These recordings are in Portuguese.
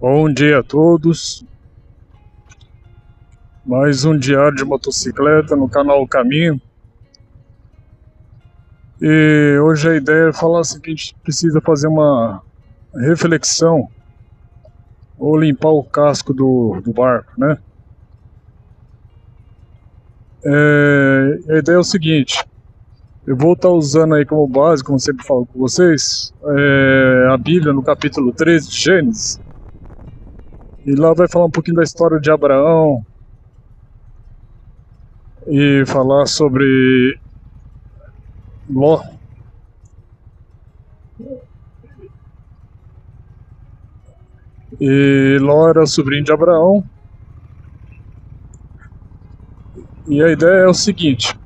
Bom dia a todos. Mais um diário de motocicleta no canal Caminho. E hoje a ideia é falar assim, que a gente precisa fazer uma reflexão ou limpar o casco do barco, né? A ideia é o seguinte: eu vou estar usando aí como base, como sempre falo com vocês, a Bíblia no capítulo 13 de Gênesis. E lá vai falar um pouquinho da história de Abraão e falar sobre Ló. E Ló era sobrinho de Abraão. E a ideia é o seguinte: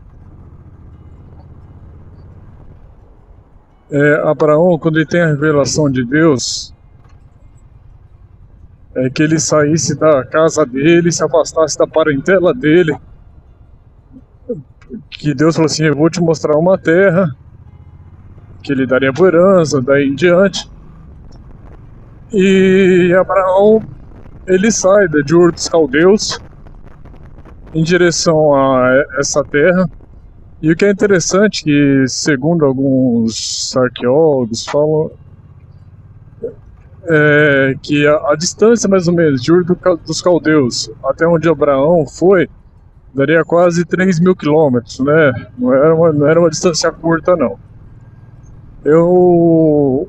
Abraão, quando ele tem a revelação de Deus, é que ele saísse da casa dele, se afastasse da parentela dele, que Deus falou assim: eu vou te mostrar uma terra que ele daria por herança, daí em diante. E Abraão, ele sai de Ur dos Caldeus em direção a essa terra. E o que é interessante, que segundo alguns arqueólogos falam, que a distância mais ou menos de Ur dos Caldeus até onde Abraão foi daria quase 3.000 quilômetros, né? Não era uma distância curta, não. Eu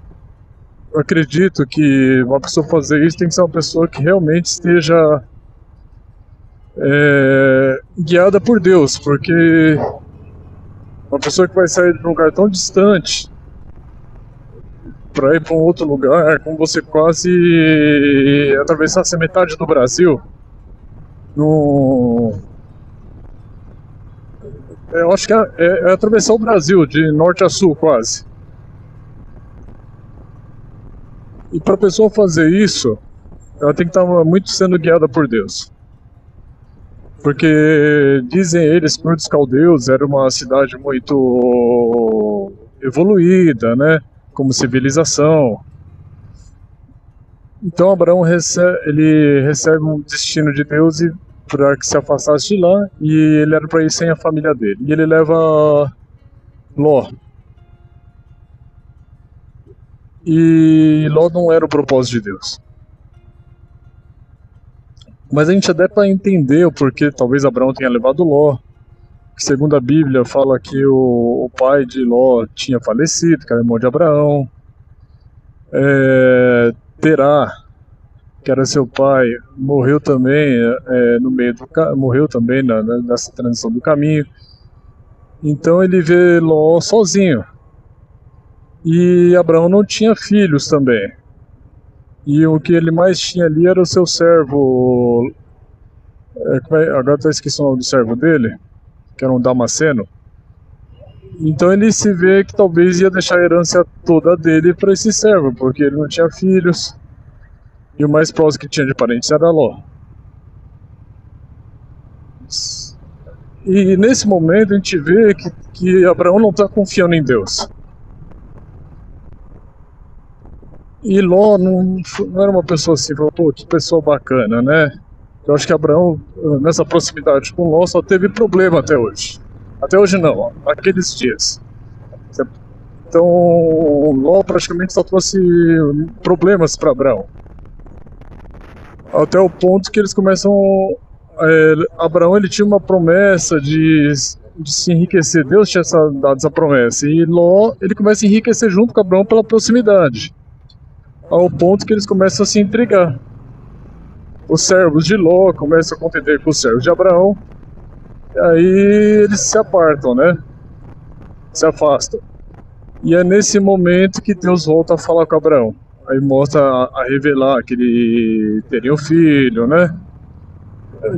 acredito que uma pessoa fazer isso tem que ser uma pessoa que realmente esteja guiada por Deus, porque uma pessoa que vai sair de um lugar tão distante para ir para um outro lugar, como você quase atravessasse a metade do Brasil, eu acho que é atravessar o Brasil de norte a sul quase. E para a pessoa fazer isso, ela tem que estar muito sendo guiada por Deus. Porque dizem eles que Ur dos Caldeus era uma cidade muito evoluída, né? Como civilização. Então Abraão recebe um destino de Deus para que se afastasse de lá, e ele era para ir sem a família dele. E ele leva Ló. E Ló não era o propósito de Deus. Mas a gente até para entender o porquê talvez Abraão tenha levado Ló. Segundo a Bíblia, fala que o pai de Ló tinha falecido, que era irmão de Abraão. Terá, que era seu pai, morreu também morreu também nessa transição do caminho. Então ele vê Ló sozinho. E Abraão não tinha filhos também. E o que ele mais tinha ali era o seu servo. Agora eu esqueci o nome do servo dele, que era um Damasceno. Então ele se vê que talvez ia deixar a herança toda dele para esse servo, porque ele não tinha filhos. E o mais próximo que tinha de parentes era Ló. E nesse momento a gente vê que Abraão não está confiando em Deus. E Ló não era uma pessoa assim, falou, pô, que pessoa bacana, né? Eu acho que Abraão, nessa proximidade com Ló, só teve problema até hoje. Até hoje não, aqueles dias. Então, Ló praticamente só trouxe problemas para Abraão. Até o ponto que eles começam... Abraão, ele tinha uma promessa de se enriquecer. Deus tinha dado essa promessa. E Ló, ele começa a enriquecer junto com Abraão pela proximidade. Ao ponto que eles começam a se intrigar. Os servos de Ló começam a contender com os servos de Abraão. E aí eles se apartam, né? Se afastam. E é nesse momento que Deus volta a falar com Abraão. Aí mostra a revelar que ele teria um filho, né?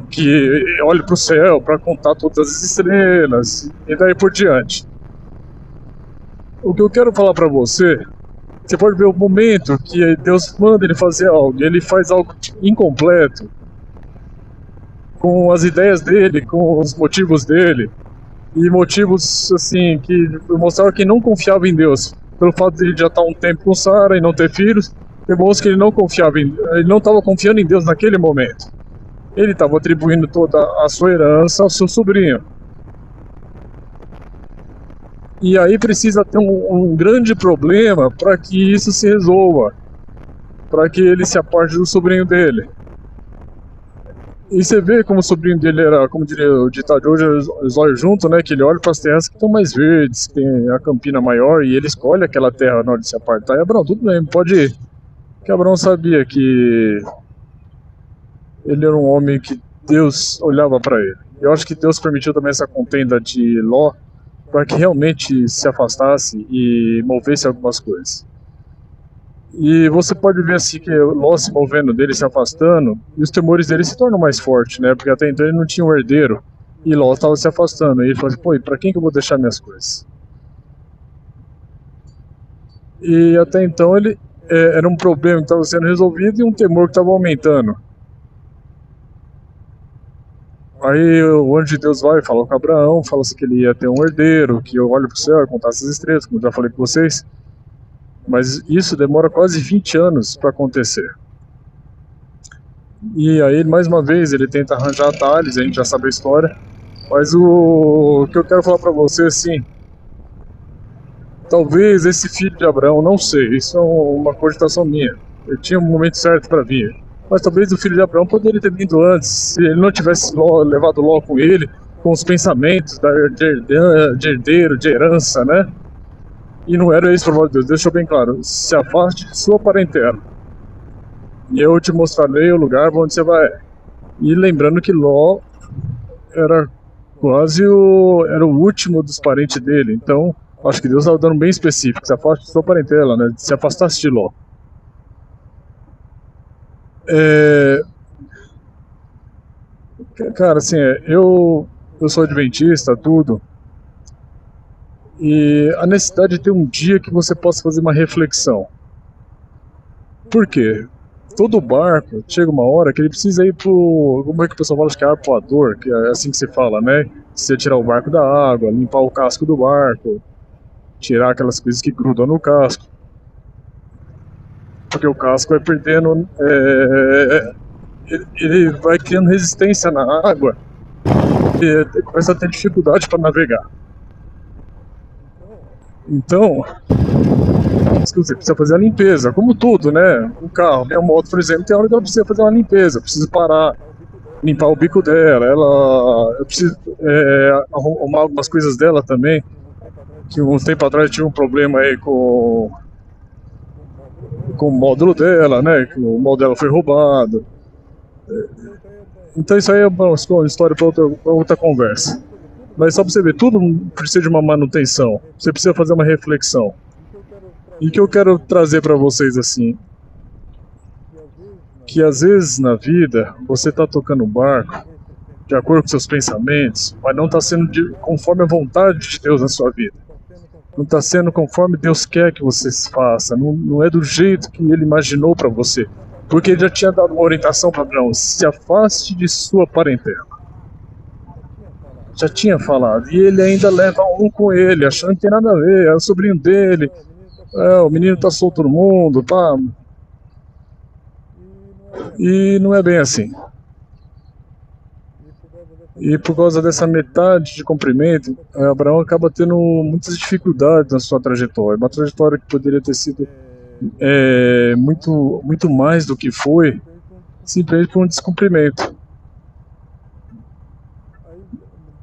Que olhe para o céu para contar todas as estrelas. E daí por diante. O que eu quero falar para você... Você pode ver o momento que Deus manda ele fazer algo, e ele faz algo incompleto, com as ideias dele, com os motivos dele, e motivos assim que mostraram que não confiava em Deus, pelo fato de ele já estar um tempo com Sara e não ter filhos, Demonstrou que ele não confiava ele não estava confiando em Deus naquele momento. Ele estava atribuindo toda a sua herança ao seu sobrinho. E aí precisa ter um grande problema para que isso se resolva, para que ele se aparte do sobrinho dele. E você vê como o sobrinho dele era, como diria o ditado de hoje, os olhos juntos, né? Que ele olha para as terras que estão mais verdes, tem a campina maior, e ele escolhe aquela terra na hora de se apartar. E Abraão, tudo bem, pode ir. Porque Abraão sabia que ele era um homem que Deus olhava para ele. Eu acho que Deus permitiu também essa contenda de Ló para que realmente se afastasse e movesse algumas coisas. E você pode ver assim que Ló se movendo dele, se afastando, e os temores dele se tornam mais fortes, né? Porque até então ele não tinha um herdeiro, e Ló estava se afastando. E ele falou assim, pô, e pra quem que eu vou deixar minhas coisas? E até então ele era um problema que estava sendo resolvido e um temor que estava aumentando. Aí o anjo de Deus vai e fala com Abraão, fala assim que ele ia ter um herdeiro, que eu olho pro céu e contar essas estrelas, como eu já falei com vocês. Mas isso demora quase 20 anos para acontecer. E aí, mais uma vez, ele tenta arranjar atalhos, a gente já sabe a história. Mas o que eu quero falar para você, assim, talvez esse filho de Abraão, não sei, isso é uma cogitação minha. Ele tinha um momento certo para vir. Mas talvez o filho de Abraão poderia ter vindo antes, se ele não tivesse levado Ló com ele, com os pensamentos de herdeiro, de herança, né? E não era isso, pelo amor de Deus, deixa bem claro, se afaste de sua parentela. E eu te mostrarei o lugar onde você vai. E lembrando que Ló era quase era o último dos parentes dele, então acho que Deus estava dando bem específico, se afaste de sua parentela, né? Se afastasse de Ló. Cara, assim, eu sou adventista, tudo. E a necessidade de ter um dia que você possa fazer uma reflexão. Por quê? Todo barco chega uma hora que ele precisa ir pro... Como é que o pessoal fala? Acho que é arpoador, que é assim que se fala, né? Você tirar o barco da água, limpar o casco do barco, tirar aquelas coisas que grudam no casco. Porque o casco vai perdendo... ele vai criando resistência na água e começa a ter dificuldade para navegar. Então, você precisa fazer a limpeza, como tudo, né? O carro, a moto, por exemplo, tem hora que ela precisa fazer uma limpeza, precisa parar, limpar o bico dela, eu preciso arrumar algumas coisas dela também, que um tempo atrás tinha um problema aí com o módulo dela, né? Que o módulo dela foi roubado. Então isso aí é uma história para outra conversa. Mas só para você ver, tudo precisa de uma manutenção. Você precisa fazer uma reflexão. E o que eu quero trazer para vocês assim, que às vezes na vida você está tocando um barco de acordo com seus pensamentos, mas não está sendo conforme a vontade de Deus na sua vida. Não está sendo conforme Deus quer que você faça. Não é do jeito que Ele imaginou para você. Porque Ele já tinha dado uma orientação para Abraão: se afaste de sua parentela. Já tinha falado, e ele ainda leva um com ele, achando que tem nada a ver, é o sobrinho dele, o menino tá solto no mundo, tá? E não é bem assim. E por causa dessa metade de comprimento, Abraão acaba tendo muitas dificuldades na sua trajetória, uma trajetória que poderia ter sido muito mais do que foi, simplesmente por um descumprimento.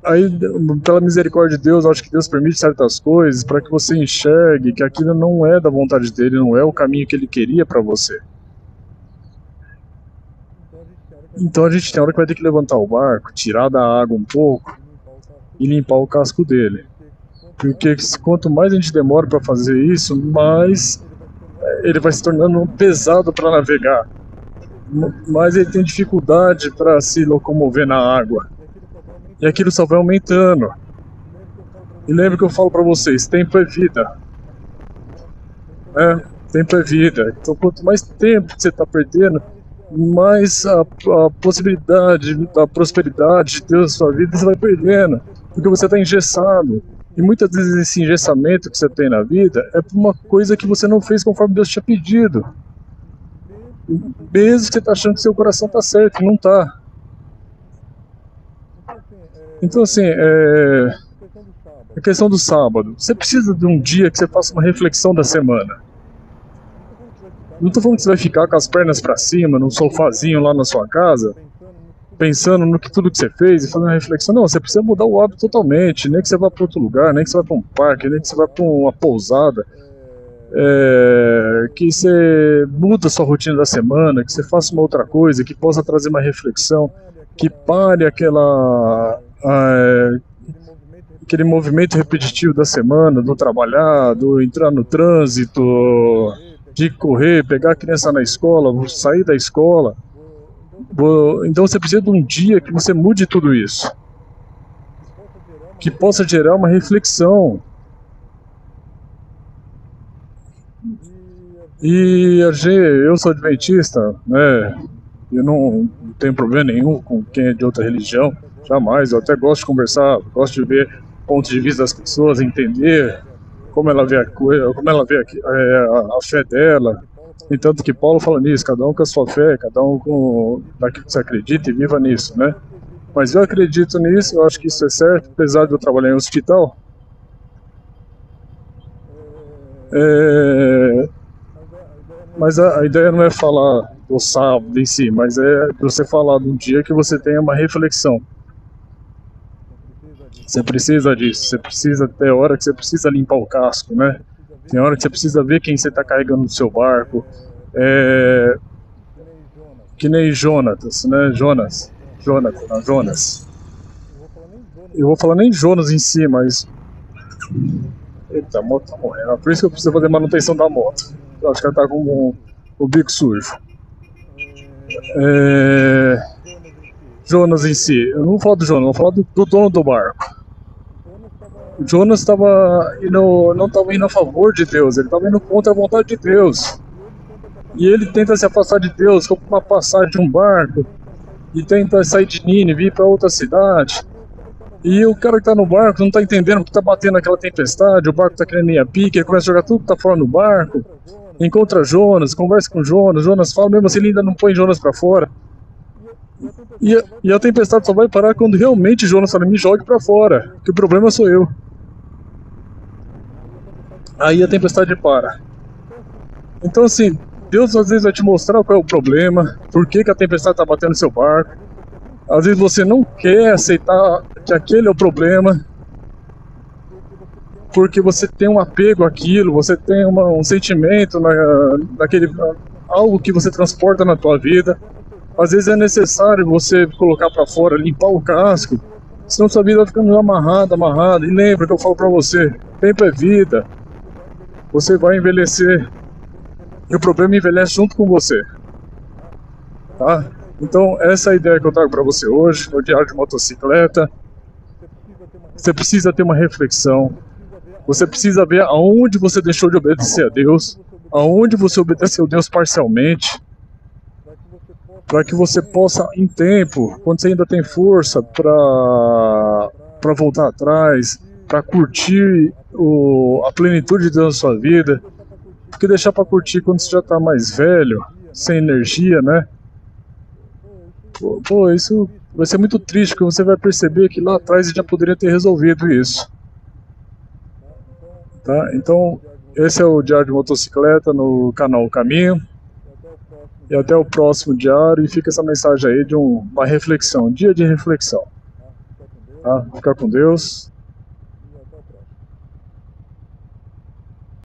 Aí, pela misericórdia de Deus, acho que Deus permite certas coisas para que você enxergue que aquilo não é da vontade dele, não é o caminho que ele queria para você. Então a gente tem hora que vai ter que levantar o barco, tirar da água um pouco e limpar o casco dele. Porque quanto mais a gente demora para fazer isso, mais ele vai se tornando pesado para navegar. Mais ele tem dificuldade para se locomover na água. E aquilo só vai aumentando. E lembre que eu falo pra vocês, tempo é vida. Tempo é vida. Então quanto mais tempo você está perdendo, mais a possibilidade da prosperidade de Deus na sua vida você vai perdendo. Porque você está engessado. E muitas vezes esse engessamento que você tem na vida é por uma coisa que você não fez conforme Deus tinha pedido. mesmo que você tá achando que seu coração tá certo, não tá. Então assim, a questão do sábado, você precisa de um dia que você faça uma reflexão da semana. Não tô falando que você vai ficar com as pernas pra cima, num sofazinho lá na sua casa, pensando no que tudo que você fez e fazendo uma reflexão. Não, você precisa mudar o hábito totalmente, nem que você vá para outro lugar, nem que você vá para um parque, nem que você vá para uma pousada, que você muda a sua rotina da semana, que você faça uma outra coisa, que possa trazer uma reflexão, que pare aquele movimento repetitivo da semana, do trabalhar, do entrar no trânsito, de correr, pegar a criança na escola, sair da escola. Então você precisa de um dia que você mude tudo isso, que possa gerar uma reflexão. E eu sou adventista, né? Eu não tenho problema nenhum com quem é de outra religião, jamais. Eu até gosto de conversar, gosto de ver pontos de vista das pessoas, entender como ela vê a coisa, como ela vê a fé dela. E tanto que Paulo fala nisso, cada um com a sua fé, cada um com daquilo que você acredita e viva nisso, né? Mas eu acredito nisso, eu acho que isso é certo, apesar de eu trabalhar em um hospital. Mas a ideia não é falar do sábado em si, mas é você falar de um dia que você tenha uma reflexão. Você precisa disso, você precisa ter hora que você precisa limpar o casco, né? Tem hora que você precisa ver quem você está carregando no seu barco. Que nem Jonas, né? Jonas. Eu vou falar nem Jonas em si, mas... Eita, a moto tá morrendo. Por isso que eu preciso fazer manutenção da moto. Eu acho que ela tá com o bico sujo. Jonas em si. Eu não vou falar do Jonas, eu vou falar do dono do barco. O Jonas não estava indo a favor de Deus, ele estava indo contra a vontade de Deus. E ele tenta se afastar de Deus, compra uma passagem de um barco, e tenta sair de Nínive e ir para outra cidade. E o cara que está no barco não está entendendo porque está batendo aquela tempestade, o barco está querendo ir a pique, ele começa a jogar tudo que está fora no barco, encontra Jonas, conversa com Jonas fala, mesmo assim ele ainda não põe Jonas para fora. E a tempestade só vai parar quando realmente Jonas fala, me jogue para fora, que o problema sou eu. Aí a tempestade para. Então assim, Deus às vezes vai te mostrar qual é o problema, por que a tempestade está batendo no seu barco. Às vezes você não quer aceitar que aquele é o problema, porque você tem um apego àquilo, você tem um sentimento naquele algo que você transporta na tua vida. Às vezes é necessário você colocar para fora, limpar o casco, senão sua vida vai ficando amarrada. E lembra que eu falo para você, tempo é vida, você vai envelhecer, e o problema envelhece junto com você, tá? Então essa é a ideia que eu trago para você hoje, no Diário de Motocicleta. Você precisa ter uma reflexão, você precisa ver aonde você deixou de obedecer a Deus, aonde você obedeceu a Deus parcialmente, para que você possa, em tempo, quando você ainda tem força para voltar atrás, para curtir a plenitude de Deus na sua vida, porque deixar para curtir quando você já está mais velho, sem energia, né? Pô, isso vai ser muito triste, porque você vai perceber que lá atrás já poderia ter resolvido isso. Tá? Então, esse é o Diário de Motocicleta no canal Caminho. E até o próximo diário, e fica essa mensagem aí de uma reflexão, dia de reflexão. Tá? Fica com Deus.